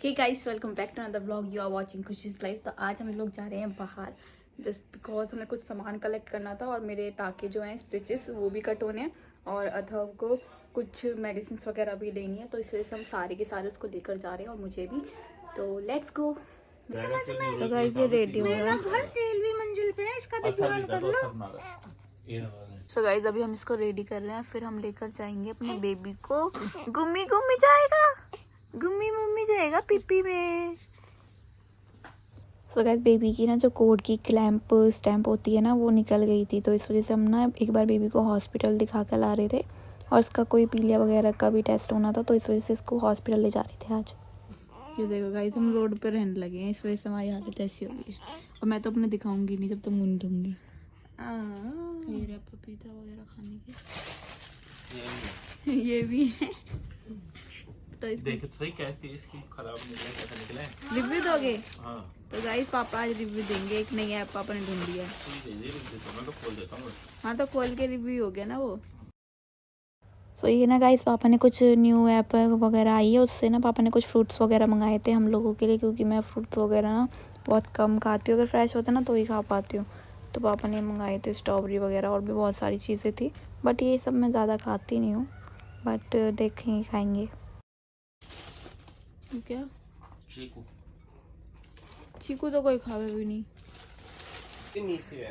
Hey guys, welcome back to another blog. You are watching Khushi's life. तो आज हम लोग जा रहे हैं बाहर जस्ट बिकॉज हमें कुछ सामान कलेक्ट करना था और मेरे टाके जो हैं स्टिचेस वो भी कट होने हैं और अथर्व को कुछ मेडिसिन वगैरह भी लेनी है। तो इस वजह से हम सारे के सारे उसको लेकर जा रहे हैं और मुझे भी। तो लेट्स गो। तो गाइस ये रेडी हो रहा है। तेल भी मंजिल पे है, इसका भी ध्यान कर लो। सो गाइस अभी हम इसको रेडी कर रहे हैं, फिर हम लेकर जाएंगे अपने बेबी को। गुम्मी गुम्मी जाएगा, गुम्मी मम्मी जाएगा पिप्पी में। सो गाइस बेबी की ना जो कोड की क्लैंप स्टैंप होती है ना वो निकल गई थी, तो इस वजह से हम ना एक बार बेबी को हॉस्पिटल दिखा कर ला रहे थे और इसका कोई पीलिया वगैरह का भी टेस्ट होना था, तो इस वजह से इसको हॉस्पिटल ले जा रहे थे आज। ये देखो गाइस हम रोड पर रहने लगे हैं, इस वजह से हमारी हालत ऐसी हो गई है। और मैं तो अपने दिखाऊंगी नहीं जब तक मुंह दूंगी। ये रहा पपीता वगैरह खाने के। ये भी है। तो देखो तो सही कैसी इसकी खराब निकले, कैसा निकला है। रिव्यू दोगे? हाँ तो गाइस पापा आज रिव्यू देंगे। एक नई ऐप पापा ने ढूंढ लिया है। ठीक है, ये देखो मैं तो खोल देता हूँ। हाँ तो खोल के रिव्यू हो गया ना वो। तो ये ना गाइस पापा ने कुछ न्यू ऐप वगैरह आई है, उससे ना पापा ने कुछ फ्रूट्स वगैरह मंगाए थे हम लोगों के लिए, क्योंकि मैं फ्रूट्स वगैरह ना बहुत कम खाती हूँ, अगर फ्रेश होते ना तो ही खा पाती हूँ। तो पापा ने मंगाए थे स्ट्रॉबेरी वगैरह और भी बहुत सारी चीज़ें थी, बट ये सब मैं ज़्यादा खाती नहीं हूँ, बट देखेंगे खाएंगे। क्या चीकू चीकू तो कोई खावे भी नहीं।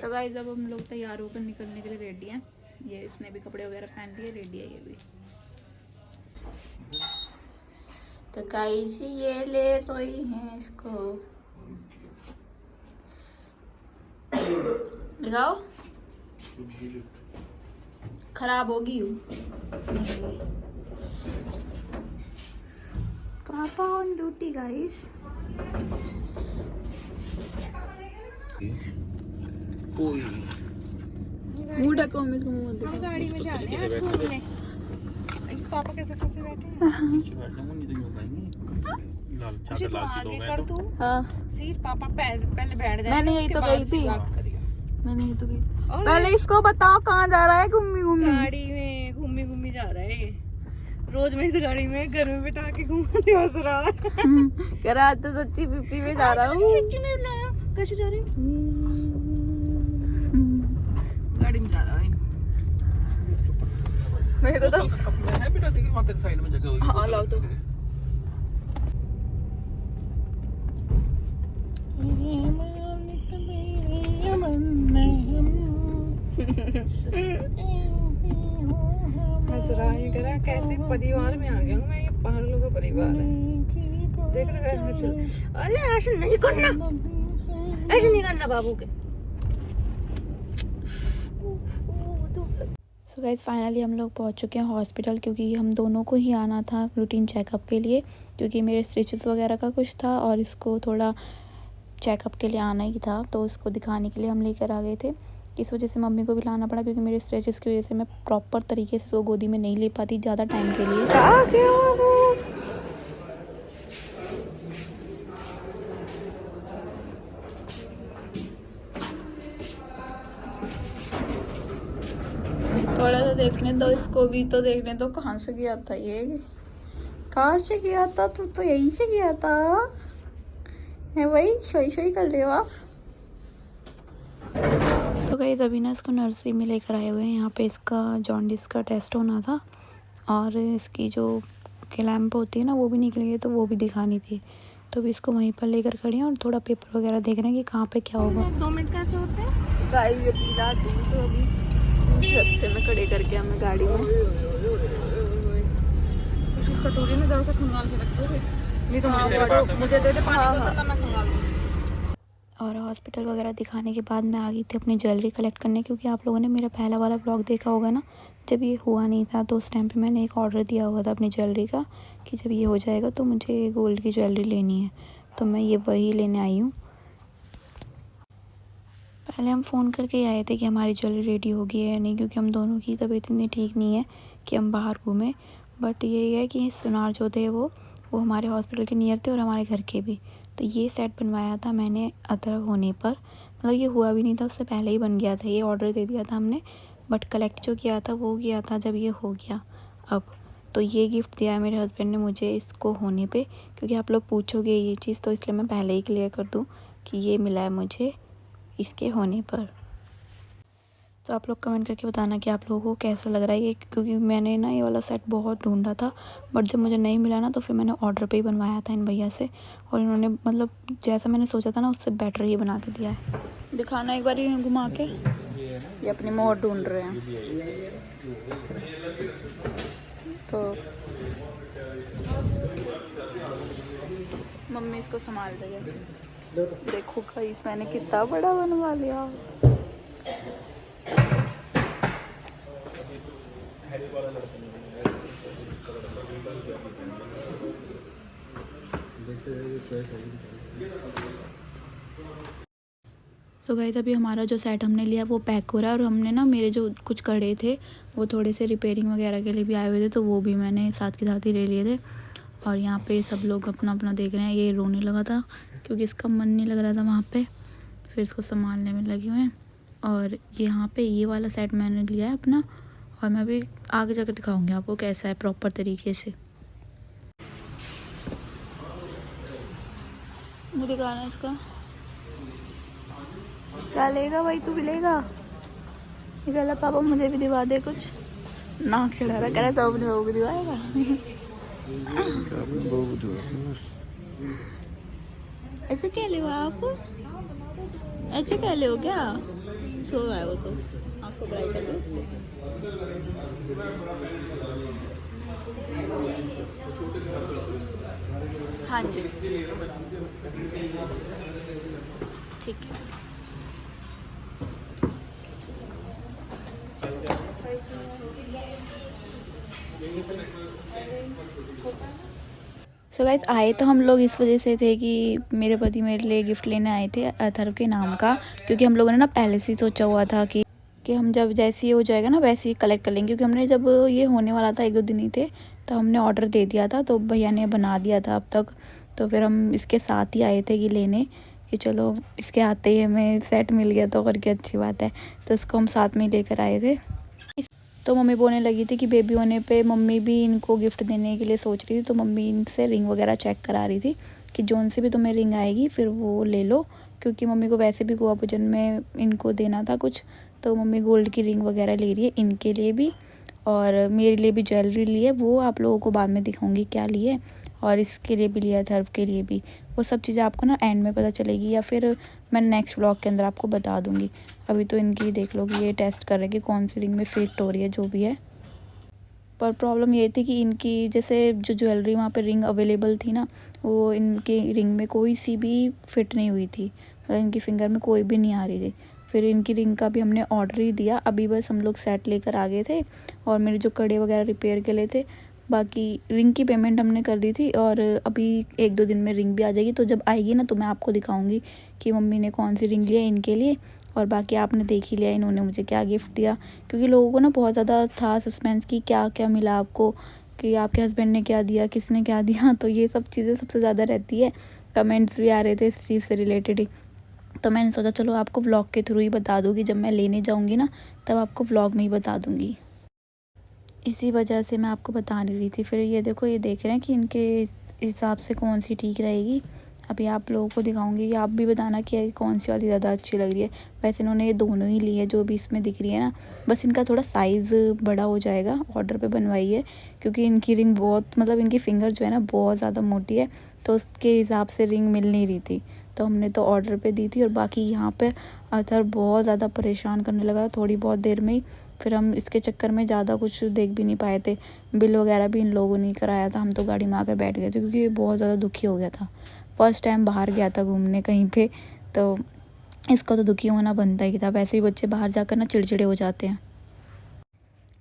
तो गाइस अब हम लोग तैयार होकर निकलने के लिए रेडी हैं। ये इसने भी कपड़े वगैरह पहन लिए, रेडी है ये भी। तो गाइस ये ले रही हैं इसको, लगाओ खराब होगी। पापा ऑन ड्यूटी गाइस। मुंह ढको, हम इसको मुंह मत दिखाओ। गाड़ी में जा रहे हैं घूमने। पापा के साथ से बैठे हैं। नीचे बैठना नहीं तो यूं खाएंगे। लाल चादर लाल चीज़ हो कर गए तो। हाँ सीट पापा पहले बैठ जाए। मैंने यही तो गई थी। मैंने यही तो गई। और पहले इसको बताओ कहाँ जा रहा है घूमी घूमी। गाड़ी में घूमी घूमी जा रहा है। रोज मैं इस गाड़ी में घर में बिठा के घूमती हंस रहा है। कह रहा तो सच्ची पिप्पी में जा रहा हूँ। कैसे जा रही गाड़ी में जा रहा है। मेरे को तो है बेटा, देखिए वहाँ तेरे साइड में जगह होगी। हाँ लाओ तो। हंस रहा है, कह रहा है कैसे परिवार में आ गया हूँ मैं, ये पहाड़ों का परिवार है। देख रहा है हर्षल। अरे ऐसे नहीं करना, ऐसे नहीं करना बाबू के। सो गाइस फाइनली हम लोग पहुंच चुके हैं हॉस्पिटल, क्योंकि हम दोनों को ही आना था रूटीन चेकअप के लिए, क्योंकि मेरे स्टिचेस वगैरह का कुछ था और इसको थोड़ा चेकअप के लिए आना ही था, तो उसको दिखाने के लिए हम लेकर आ गए थे। इस वजह से मम्मी को भी लाना पड़ा, क्योंकि मेरे स्ट्रेचेस की वजह से मैं प्रॉपर तरीके से उसको गोदी में नहीं ले पाती ज़्यादा टाइम के लिए। थोड़ा सा देखने दो इसको भी, तो देखने दो कहाँ से गया था ये, कहाँ से गया था? तू तो यहीं से गया था है भाई, सही सही कर रहे हो आप। सो गाइस अभी ना इसको नर्सरी में लेकर आए हुए हैं। यहाँ पे इसका जॉन्डिस का टेस्ट होना था और इसकी जो क्लैंप होती है ना वो भी निकल गई, तो वो भी दिखानी थी। तो अभी इसको वहीं पर लेकर खड़े हैं और थोड़ा पेपर वगैरह देख रहे हैं कि कहाँ पे क्या होगा। 2 मिनट कैसे होते हैं? गाइस ये पीला दूध तो अभी रास्ते में खड़े करके हमें गाड़ी में। इस कटोरी में जरा सा खंगाल के रख दोगे? नहीं तो मुझे दे दे पानी बोतल, मैं खंगाल दूँ। और हॉस्पिटल वगैरह दिखाने के बाद मैं आ गई थी अपनी ज्वेलरी कलेक्ट करने, क्योंकि आप लोगों ने मेरा पहला वाला ब्लॉग देखा होगा ना, जब ये हुआ नहीं था तो उस टाइम पे मैंने एक ऑर्डर दिया हुआ था अपनी ज्वेलरी का कि जब ये हो जाएगा तो मुझे गोल्ड की ज्वेलरी लेनी है, तो मैं ये वही लेने आई हूँ। पहले हम फ़ोन करके ही आए थे कि हमारी ज्वेलरी रेडी हो गई है या नहीं, क्योंकि हम दोनों की तबीयत इतनी ठीक नहीं है कि हम बाहर घूमें। बट ये है कि सुनार जो थे वो हमारे हॉस्पिटल के नियर थे और हमारे घर के भी। तो ये सेट बनवाया था मैंने अदर होने पर, मतलब ये हुआ भी नहीं था, उससे पहले ही बन गया था। ये ऑर्डर दे दिया था हमने, बट कलेक्ट जो किया था वो किया था जब ये हो गया अब। तो ये गिफ्ट दिया है मेरे हस्बैंड ने मुझे इसको होने पे, क्योंकि आप लोग पूछोगे ये चीज़, तो इसलिए मैं पहले ही क्लियर कर दूँ कि ये मिला है मुझे इसके होने पर। तो आप लोग कमेंट करके बताना कि आप लोगों को कैसा लग रहा है ये, क्योंकि मैंने ना ये वाला सेट बहुत ढूंढा था, बट जब मुझे नहीं मिला ना तो फिर मैंने ऑर्डर पे ही बनवाया था इन भैया से, और इन्होंने मतलब जैसा मैंने सोचा था ना उससे बेटर ही बना के दिया है। दिखाना एक बार ये घुमा के, ये अपनी मोहर ढूंढ रहे हैं। तो मम्मी इसको संभाल रही है। देखो गाइस मैंने कितना बड़ा बनवा लिया। सो गाइस अभी हमारा जो सेट हमने लिया वो पैक हो रहा है, और हमने ना मेरे जो कुछ कड़े थे वो थोड़े से रिपेयरिंग वगैरह के लिए भी आए हुए थे, तो वो भी मैंने साथ के साथ ही ले लिए थे। और यहाँ पे सब लोग अपना अपना देख रहे हैं। ये रोने लगा था क्योंकि इसका मन नहीं लग रहा था वहाँ पे, फिर इसको संभालने में लगे हुए हैं। और यहाँ पे ये वाला सेट मैंने लिया है अपना, और मैं अभी आगे जाकर दिखाऊंगी आपको कैसा है प्रॉपर तरीके से। मुझे दिखाना है इसका। क्या लेगा भाई, तू भी लेगा? ये कहला पापा मुझे भी दिवा दे कुछ। नाक चढ़ा रहा, कह रहा तो अपने बहू को दिवाएगा। ऐसे क्या ले आप? ऐसे क्या ले हो क्या? सो रहा है वो तो, आपको ब्राइट है इसको। हाँ जी ठीक है। सो गाइस आए तो हम लोग इस वजह से थे कि मेरे पति मेरे लिए गिफ्ट लेने आए थे अथर्व के नाम का, क्योंकि हम लोगों ने ना पहले से ही सोचा हुआ था कि हम जब जैसे ये हो जाएगा ना वैसे ही कलेक्ट कर लेंगे, क्योंकि हमने जब ये होने वाला था 1-2 दिन ही थे तो हमने ऑर्डर दे दिया था, तो भैया ने बना दिया था अब तक। तो फिर हम इसके साथ ही आए थे कि लेने, कि चलो इसके आते ही हमें सेट मिल गया तो और क्या अच्छी बात है, तो इसको हम साथ में लेकर आए थे। तो मम्मी बोलने लगी थी कि बेबी होने पे मम्मी भी इनको गिफ्ट देने के लिए सोच रही थी, तो मम्मी इनसे रिंग वगैरह चेक करा रही थी कि जोन से भी तुम्हें रिंग आएगी फिर वो ले लो, क्योंकि मम्मी को वैसे भी गोवा पूजन में इनको देना था कुछ, तो मम्मी गोल्ड की रिंग वगैरह ले रही है इनके लिए भी, और मेरे लिए भी ज्वेलरी ली है, वो आप लोगों को बाद में दिखाऊंगी क्या ली है, और इसके लिए भी लिया था, के लिए भी। वो सब चीज़ें आपको ना एंड में पता चलेगी, या फिर मैं नेक्स्ट व्लॉग के अंदर आपको बता दूंगी। अभी तो इनकी देख लो कि ये टेस्ट कर रहे हैं कि कौन सी रिंग में फिट हो रही है जो भी है। पर प्रॉब्लम ये थी कि इनकी जैसे जो ज्वेलरी वहाँ पे रिंग अवेलेबल थी ना, वो इनके रिंग में कोई सी भी फिट नहीं हुई थी, मतलब इनकी फिंगर में कोई भी नहीं आ रही थी। फिर इनकी रिंग का भी हमने ऑर्डर ही दिया, अभी बस हम लोग सेट लेकर आ गए थे, और मेरे जो कड़े वगैरह रिपेयर के लिए थे, बाकी रिंग की पेमेंट हमने कर दी थी, और अभी 1-2 दिन में रिंग भी आ जाएगी। तो जब आएगी ना तो मैं आपको दिखाऊंगी कि मम्मी ने कौन सी रिंग लिया इनके लिए, और बाकी आपने देख ही लिया इन्होंने मुझे क्या गिफ्ट दिया, क्योंकि लोगों को ना बहुत ज़्यादा था सस्पेंस कि क्या क्या मिला आपको, कि आपके हस्बैंड ने क्या दिया, किसने क्या दिया, तो ये सब चीज़ें सबसे ज़्यादा रहती है। कमेंट्स भी आ रहे थे इस चीज़ से रिलेटेड ही, तो मैंने सोचा चलो आपको व्लॉग के थ्रू ही बता दूँगी, जब मैं लेने जाऊँगी ना तब आपको व्लॉग में ही बता दूँगी। इसी वजह से मैं आपको बता नहीं रही थी। फिर ये देखो, ये देख रहे हैं कि इनके हिसाब से कौन सी ठीक रहेगी। अभी आप लोगों को दिखाऊंगी कि आप भी बताना कि कौन सी वाली ज़्यादा अच्छी लग रही है। वैसे इन्होंने ये दोनों ही ली है जो भी इसमें दिख रही है ना, बस इनका थोड़ा साइज़ बड़ा हो जाएगा, ऑर्डर पे बनवाई है, क्योंकि इनकी रिंग बहुत, मतलब इनकी फिंगर जो है ना बहुत ज़्यादा मोटी है, तो उसके हिसाब से रिंग मिल नहीं रही थी, तो हमने तो ऑर्डर पे दी थी। और बाकी यहाँ पे अथर बहुत ज़्यादा परेशान करने लगा थोड़ी बहुत देर में ही, फिर हम इसके चक्कर में ज़्यादा कुछ देख भी नहीं पाए थे। बिल वगैरह भी इन लोगों ने कराया था, हम तो गाड़ी में आकर बैठ गए थे, क्योंकि बहुत ज़्यादा दुखी हो गया था। फर्स्ट टाइम बाहर गया था घूमने कहीं पे, तो इसका तो दुखी होना बनता ही था। वैसे भी बच्चे बाहर जाकर ना चिड़चिड़े हो जाते हैं।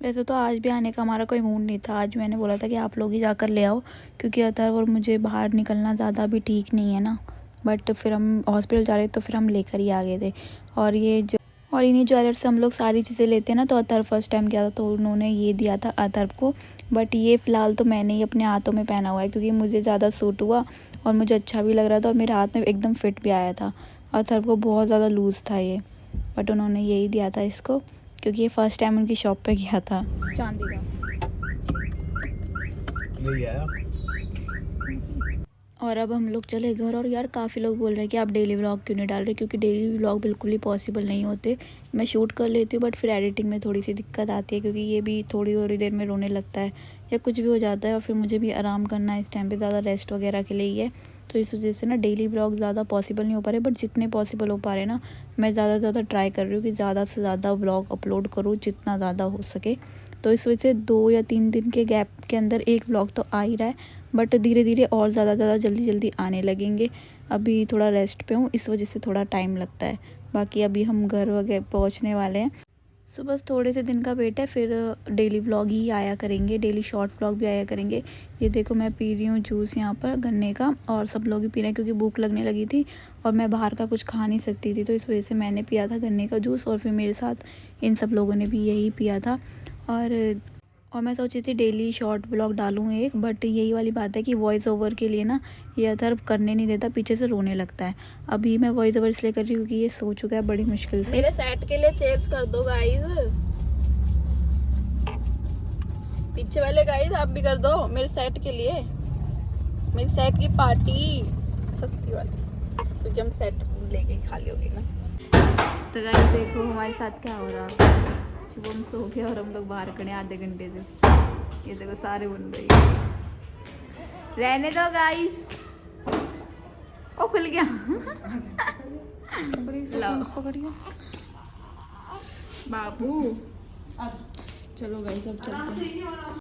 वैसे तो आज भी आने का हमारा कोई मूड नहीं था, आज मैंने बोला था कि आप लोग ही जाकर ले आओ, क्योंकि अथर्व और मुझे बाहर निकलना ज़्यादा भी ठीक नहीं है ना। बट फिर हम हॉस्पिटल जा रहे थे तो फिर हम लेकर ही आ गए थे। और इन्हीं ज्वेलर से हम लोग सारी चीज़ें लेते हैं ना, तो अथर्व फर्स्ट टाइम गया था तो उन्होंने ये दिया था अथर्व को। बट ये फ़िलहाल तो मैंने ही अपने हाथों में पहना हुआ है, क्योंकि मुझे ज़्यादा सूट हुआ और मुझे अच्छा भी लग रहा था, और मेरे हाथ में एकदम फिट भी आया था। अथर्व को बहुत ज़्यादा लूज़ था ये, बट उन्होंने यही दिया था इसको, क्योंकि ये फ़र्स्ट टाइम उनकी शॉप पे गया था। चांदी का यही आया। और अब हम लोग चले घर। और यार काफ़ी लोग बोल रहे हैं कि आप डेली व्लॉग क्यों नहीं डाल रहे, क्योंकि डेली व्लॉग बिल्कुल ही पॉसिबल नहीं होते। मैं शूट कर लेती हूँ बट फिर एडिटिंग में थोड़ी सी दिक्कत आती है, क्योंकि ये भी थोड़ी देर में रोने लगता है या कुछ भी हो जाता है, और फिर मुझे भी आराम करना है इस टाइम पे, ज़्यादा रेस्ट वगैरह के लिए ही है। तो इस वजह से ना डेली व्लॉग ज़्यादा पॉसिबल नहीं हो पा रहे, बट जितने पॉसिबल हो पा रहे ना, मैं ज़्यादा से ज़्यादा ट्राई कर रही हूँ कि ज़्यादा से ज़्यादा व्लॉग अपलोड करूँ जितना ज़्यादा हो सके। तो इस वजह से 2 या 3 दिन के गैप के अंदर एक व्लॉग तो आ ही रहा है, बट धीरे धीरे और ज़्यादा जल्दी आने लगेंगे। अभी थोड़ा रेस्ट पे हूँ, इस वजह से थोड़ा टाइम लगता है। बाकी अभी हम घर वगैरह पहुँचने वाले हैं। सो बस थोड़े से दिन का वेट है, फिर डेली व्लॉग ही आया करेंगे, डेली शॉर्ट व्लॉग भी आया करेंगे। ये देखो मैं पी रही हूँ जूस यहाँ पर गन्ने का, और सब लोग भी पी रहे हैं क्योंकि भूख लगने लगी थी और मैं बाहर का कुछ खा नहीं सकती थी, तो इस वजह से मैंने पिया था गन्ने का जूस, और फिर मेरे साथ इन सब लोगों ने भी यही पिया था। और मैं सोची थी डेली शॉर्ट व्लॉग डालूँ एक, बट यही वाली बात है कि वॉइस ओवर के लिए ना ये अदर करने नहीं देता, पीछे से रोने लगता है। अभी मैं वॉइस ओवर इसलिए कर रही हूँ क्योंकि ये सो चुका है बड़ी मुश्किल से। मेरे सेट के लिए चेयर्स कर दो गाइस, पीछे वाले गाइस आप भी कर दो मेरे सेट के लिए, मेरी सेट की पार्टी सस्ती वाली, क्योंकि हम सेट लेके ही खाली होगी ना। तो गाइस देखो हमारे साथ क्या हो रहा है, शुभम सो गया और हम लोग बाहर खड़े आधे घंटे से। ये देखो सारे बन रही है, रहने दो गाइस। ओ खुल गया पकड़ियो बाबू, चलो गाइस अब चलते हैं।